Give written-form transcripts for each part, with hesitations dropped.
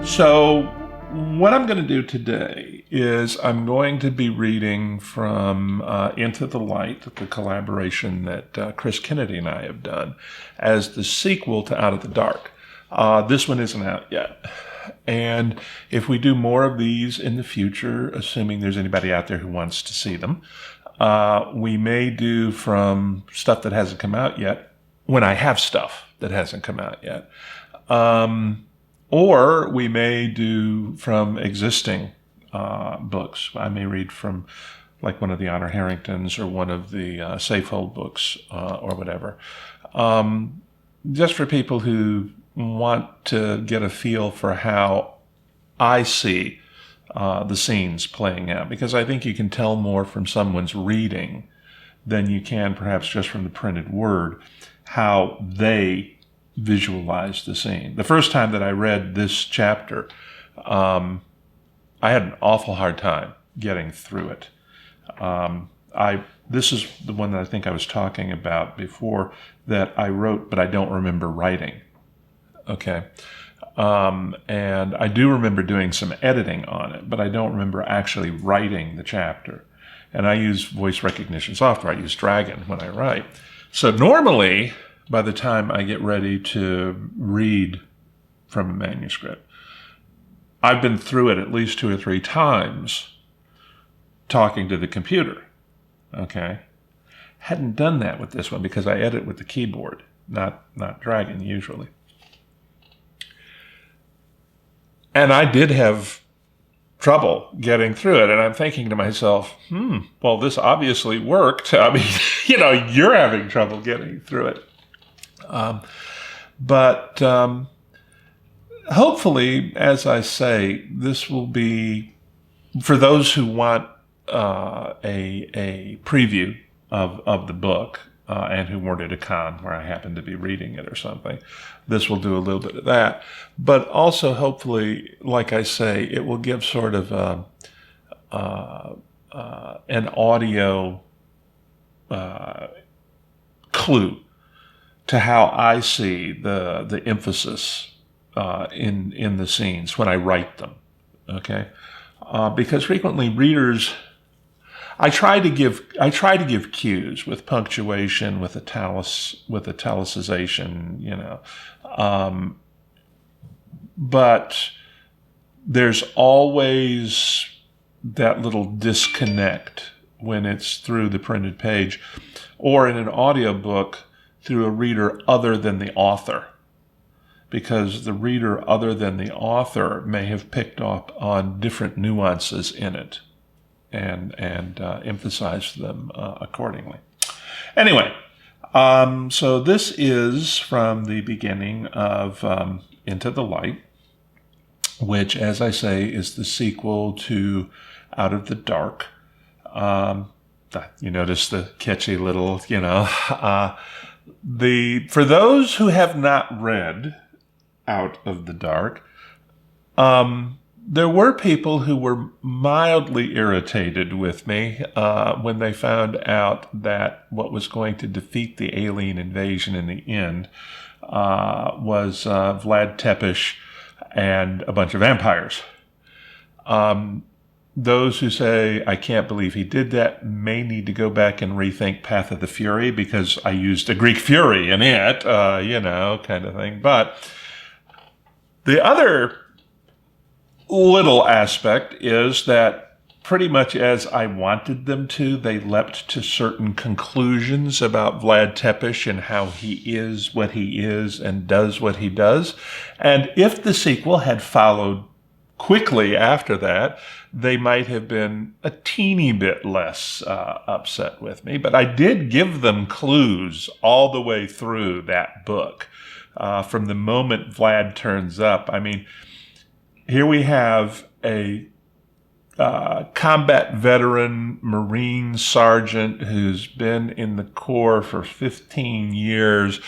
So, what I'm going to do today is I'm going to be reading from Into the Light, the collaboration that Chris Kennedy and I have done, as the sequel to Out of the Dark. This one isn't out yet. And if we do more of these in the future, assuming there's anybody out there who wants to see them, we may do from stuff that hasn't come out yet, when I have stuff that hasn't come out yet. Or we may do from existing books. I may read from like one of the Honor Harringtons or one of the Safehold books or whatever. Just for people who want to get a feel for how I see the scenes playing out. Because I think you can tell more from someone's reading than you can perhaps just from the printed word, how they visualize the scene. The first time that I read this chapter, I had an awful hard time getting through it. This is the one that I think I was talking about before that I wrote, but I don't remember writing. Okay. And I do remember doing some editing on it, but I don't remember actually writing the chapter. And I use voice recognition software. I use Dragon when I write. So normally, by the time I get ready to read from a manuscript, I've been through it at least 2 or 3 times talking to the computer. Okay? Hadn't done that with this one because I edit with the keyboard, not Dragon usually. And I did have trouble getting through it. And I'm thinking to myself, well, this obviously worked. I mean, you're having trouble getting through it. But hopefully, as I say, this will be, for those who want a preview of the book and who weren't at a con where I happen to be reading it or something, this will do a little bit of that. But also, hopefully, like I say, it will give sort of an audio clue to how I see the emphasis in the scenes when I write them. Okay, because frequently readers, I try to give cues with punctuation, with italicization, but there's always that little disconnect when it's through the printed page, or in an audiobook through a reader other than the author, because the reader other than the author may have picked up on different nuances in it and emphasized them accordingly. Anyway, so this is from the beginning of Into the Light, which, as I say, is the sequel to Out of the Dark. You notice the catchy little, for those who have not read Out of the Dark, there were people who were mildly irritated with me when they found out that what was going to defeat the alien invasion in the end was Vlad Tepes and a bunch of vampires. Those who say, I can't believe he did that, may need to go back and rethink Path of the Fury, because I used a Greek fury in it, kind of thing. But the other little aspect is that pretty much as I wanted them to, they leapt to certain conclusions about Vlad Tepes and how he is what he is and does what he does. And if the sequel had followed quickly after that, they might have been a teeny bit less upset with me. But I did give them clues all the way through that book. From the moment Vlad turns up, I mean, here we have a combat veteran Marine sergeant who's been in the Corps for 15 years,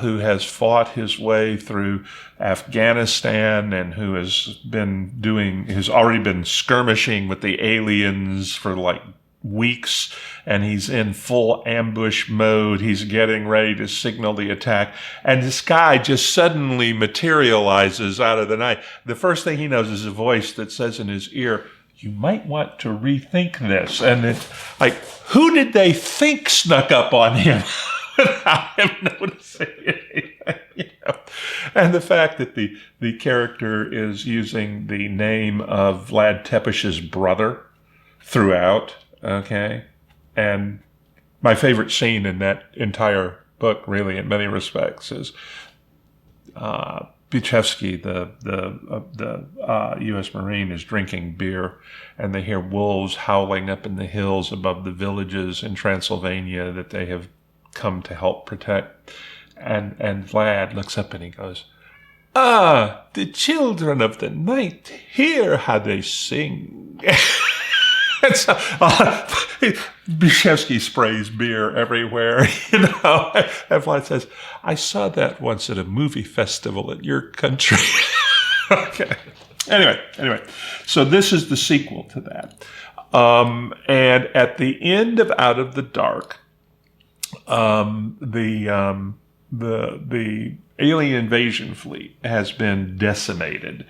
who has fought his way through Afghanistan and who has already been skirmishing with the aliens for like weeks, and he's in full ambush mode. He's getting ready to signal the attack, and this guy just suddenly materializes out of the night. The first thing he knows is a voice that says in his ear, "You might want to rethink this." And it's like, who did they think snuck up on him without him noticing anything? And the fact that the character is using the name of Vlad Tepes's brother throughout, okay? And my favorite scene in that entire book, really, in many respects, is Buchevsky, the U.S. Marine, is drinking beer, and they hear wolves howling up in the hills above the villages in Transylvania that they have come to help protect. And Vlad looks up and he goes, "Ah, the children of the night, hear how they sing." And so, Buchevsky sprays beer everywhere, And Vlad says, "I saw that once at a movie festival in your country." Okay. Anyway, so this is the sequel to that. And at the end of Out of the Dark, the alien invasion fleet has been decimated.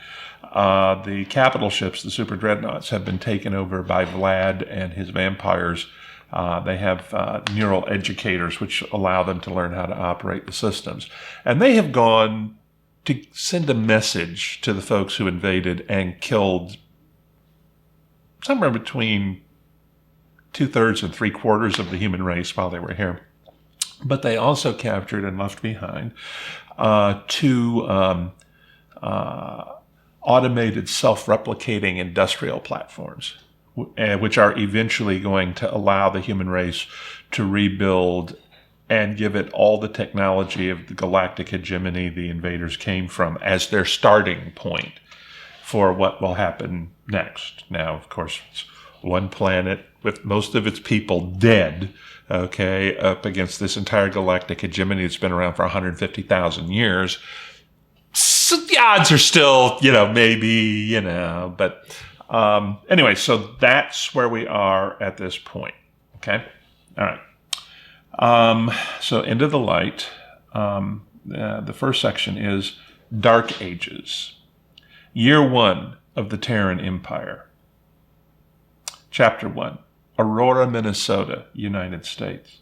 The capital ships, the super dreadnoughts, have been taken over by Vlad and his vampires. They have neural educators, which allow them to learn how to operate the systems. And they have gone to send a message to the folks who invaded and killed somewhere between 2/3 and 3/4 of the human race while they were here. But they also captured and left behind two automated self-replicating industrial platforms, which are eventually going to allow the human race to rebuild and give it all the technology of the galactic hegemony the invaders came from as their starting point for what will happen next. Now, of course, it's one planet with most of its people dead, okay, up against this entire galactic hegemony that's been around for 150,000 years. So the odds are still, maybe, but anyway, so that's where we are at this point, okay? All right. So Into the Light, the first section is Dark Ages, Year 1 of the Terran Empire. Chapter 1, Aurora, Minnesota, United States.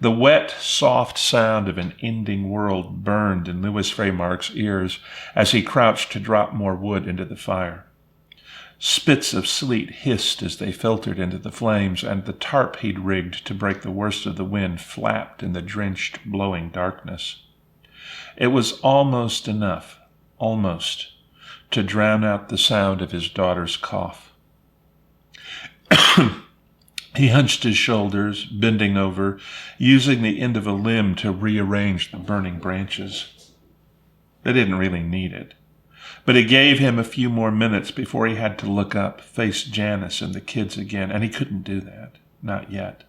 The wet, soft sound of an ending world burned in Louis Freymark's ears as he crouched to drop more wood into the fire. Spits of sleet hissed as they filtered into the flames, and the tarp he'd rigged to break the worst of the wind flapped in the drenched, blowing darkness. It was almost enough, to drown out the sound of his daughter's cough. He hunched his shoulders, bending over, using the end of a limb to rearrange the burning branches. They didn't really need it, but it gave him a few more minutes before he had to look up, face Janice and the kids again, and he couldn't do that, not yet.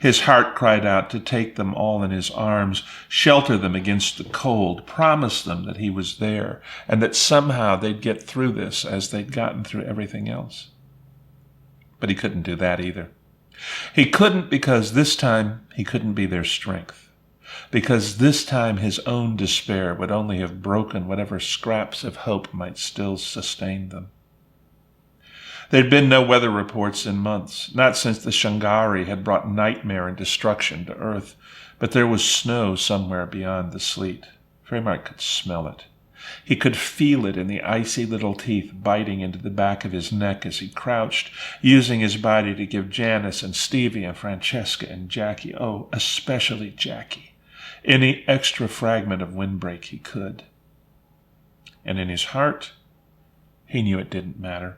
His heart cried out to take them all in his arms, shelter them against the cold, promise them that he was there, and that somehow they'd get through this as they'd gotten through everything else. But he couldn't do that either. He couldn't because this time he couldn't be their strength. Because this time his own despair would only have broken whatever scraps of hope might still sustain them. There'd been no weather reports in months, not since the Shungari had brought nightmare and destruction to Earth, but there was snow somewhere beyond the sleet. Freymark could smell it. He could feel it in the icy little teeth biting into the back of his neck as he crouched, using his body to give Janice and Stevie and Francesca and Jackie, oh, especially Jackie, any extra fragment of windbreak he could. And in his heart, he knew it didn't matter.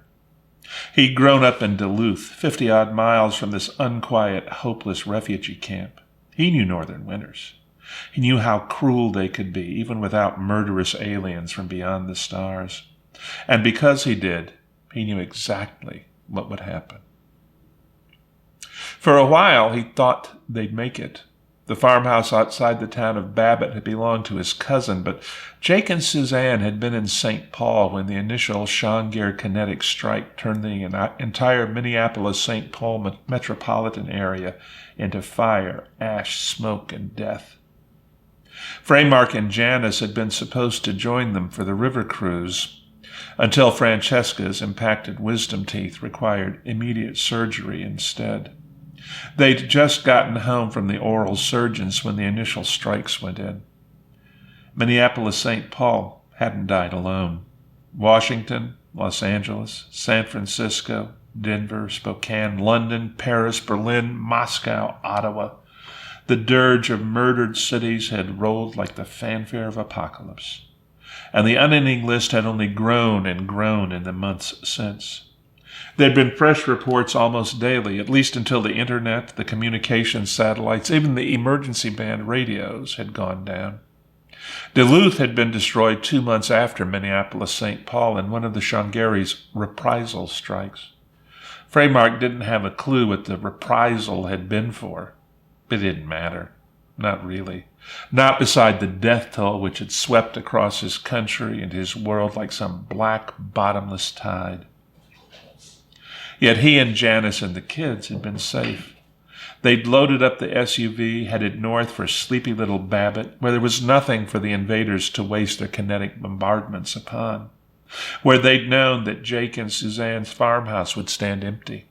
He'd grown up in Duluth, 50-odd miles from this unquiet, hopeless refugee camp. He knew northern winters. He knew how cruel they could be, even without murderous aliens from beyond the stars. And because he did, he knew exactly what would happen. For a while, he thought they'd make it. The farmhouse outside the town of Babbitt had belonged to his cousin, but Jake and Suzanne had been in St. Paul when the initial Shangir kinetic strike turned the entire Minneapolis-St. Paul metropolitan area into fire, ash, smoke, and death. Freymark and Janice had been supposed to join them for the river cruise, until Francesca's impacted wisdom teeth required immediate surgery instead. They'd just gotten home from the oral surgeons when the initial strikes went in. Minneapolis-St. Paul hadn't died alone. Washington, Los Angeles, San Francisco, Denver, Spokane, London, Paris, Berlin, Moscow, Ottawa. The dirge of murdered cities had rolled like the fanfare of apocalypse, and the unending list had only grown and grown in the months since. There'd been fresh reports almost daily, at least until the internet, the communication satellites, even the emergency band radios had gone down. Duluth had been destroyed 2 months after Minneapolis-St. Paul in one of the Shangharis' reprisal strikes. Freymark didn't have a clue what the reprisal had been for. It didn't matter. Not really. Not beside the death toll which had swept across his country and his world like some black, bottomless tide. Yet he and Janice and the kids had been safe. They'd loaded up the SUV, headed north for sleepy little Babbitt, where there was nothing for the invaders to waste their kinetic bombardments upon, where they'd known that Jake and Suzanne's farmhouse would stand empty.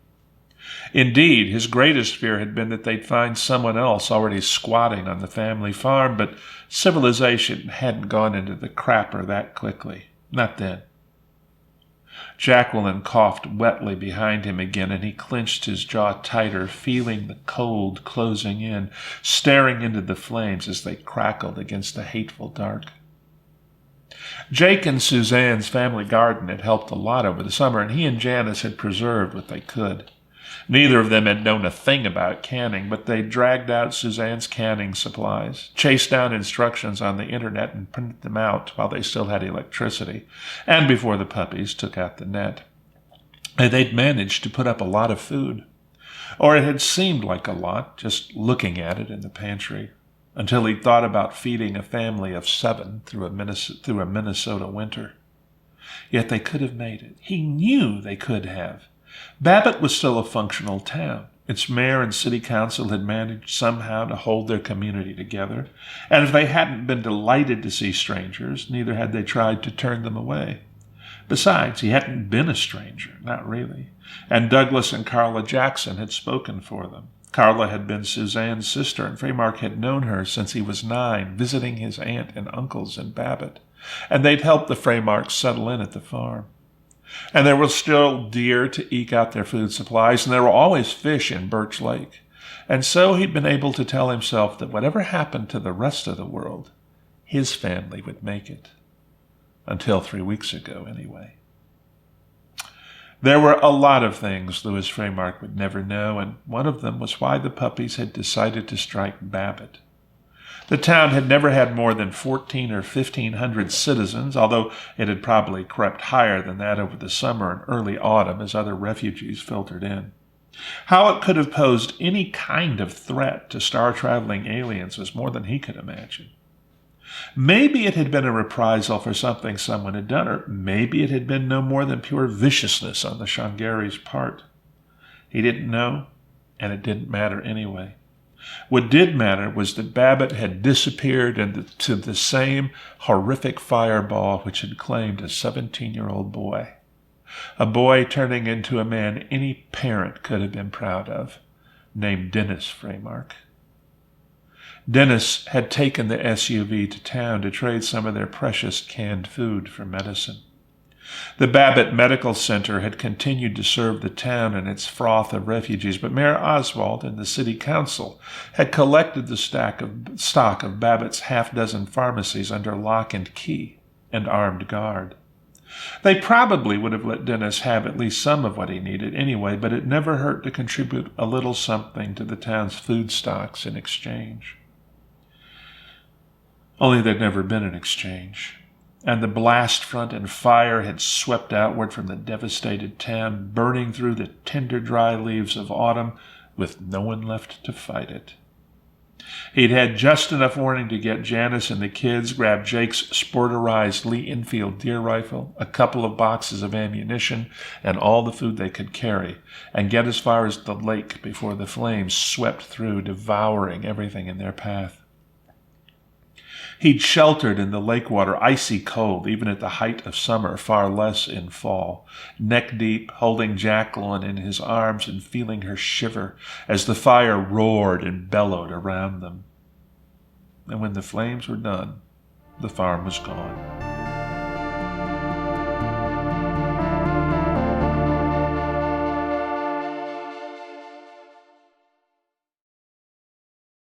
Indeed, his greatest fear had been that they'd find someone else already squatting on the family farm, but civilization hadn't gone into the crapper that quickly. Not then. Jacqueline coughed wetly behind him again, and he clenched his jaw tighter, feeling the cold closing in, staring into the flames as they crackled against the hateful dark. Jake and Suzanne's family garden had helped a lot over the summer, and he and Janice had preserved what they could. Neither of them had known a thing about canning, but they dragged out Suzanne's canning supplies, chased down instructions on the internet, and printed them out while they still had electricity, and before the puppies took out the net. And they'd managed to put up a lot of food. Or it had seemed like a lot, just looking at it in the pantry, until he thought about feeding a family of 7 through a Minnesota winter. Yet they could have made it. He knew they could have. Babbitt was still a functional town. Its mayor and city council had managed somehow to hold their community together, and if they hadn't been delighted to see strangers, neither had they tried to turn them away. Besides, he hadn't been a stranger, not really, and Douglas and Carla Jackson had spoken for them. Carla had been Suzanne's sister, and Freymark had known her since he was 9, visiting his aunt and uncles in Babbitt, and they'd helped the Freymarks settle in at the farm. And there was still deer to eke out their food supplies, and there were always fish in Birch Lake. And so he'd been able to tell himself that whatever happened to the rest of the world, his family would make it. Until 3 weeks ago, anyway. There were a lot of things Louis Freymark would never know, and one of them was why the puppies had decided to strike Babbitt. The town had never had more than 1,400 or 1,500 citizens, although it had probably crept higher than that over the summer and early autumn as other refugees filtered in. How it could have posed any kind of threat to star-traveling aliens was more than he could imagine. Maybe it had been a reprisal for something someone had done, or maybe it had been no more than pure viciousness on the Shangharis' part. He didn't know, and it didn't matter anyway. What did matter was that Babbitt had disappeared into the same horrific fireball which had claimed a 17-year-old boy. A boy turning into a man any parent could have been proud of, named Dennis Freymark. Dennis had taken the SUV to town to trade some of their precious canned food for medicine. The Babbitt Medical Center had continued to serve the town and its froth of refugees, but Mayor Oswald and the city council had collected the stock of Babbitt's half-dozen pharmacies under lock and key and armed guard. They probably would have let Dennis have at least some of what he needed anyway, but it never hurt to contribute a little something to the town's food stocks in exchange. Only there'd never been an exchange, and the blast front and fire had swept outward from the devastated town, burning through the tender dry leaves of autumn with no one left to fight it. He'd had just enough warning to get Janice and the kids, grab Jake's sporterized Lee Enfield deer rifle, a couple of boxes of ammunition, and all the food they could carry, and get as far as the lake before the flames swept through, devouring everything in their path. He'd sheltered in the lake water, icy cold, even at the height of summer, far less in fall, neck deep, holding Jacqueline in his arms and feeling her shiver as the fire roared and bellowed around them. And when the flames were done, the farm was gone.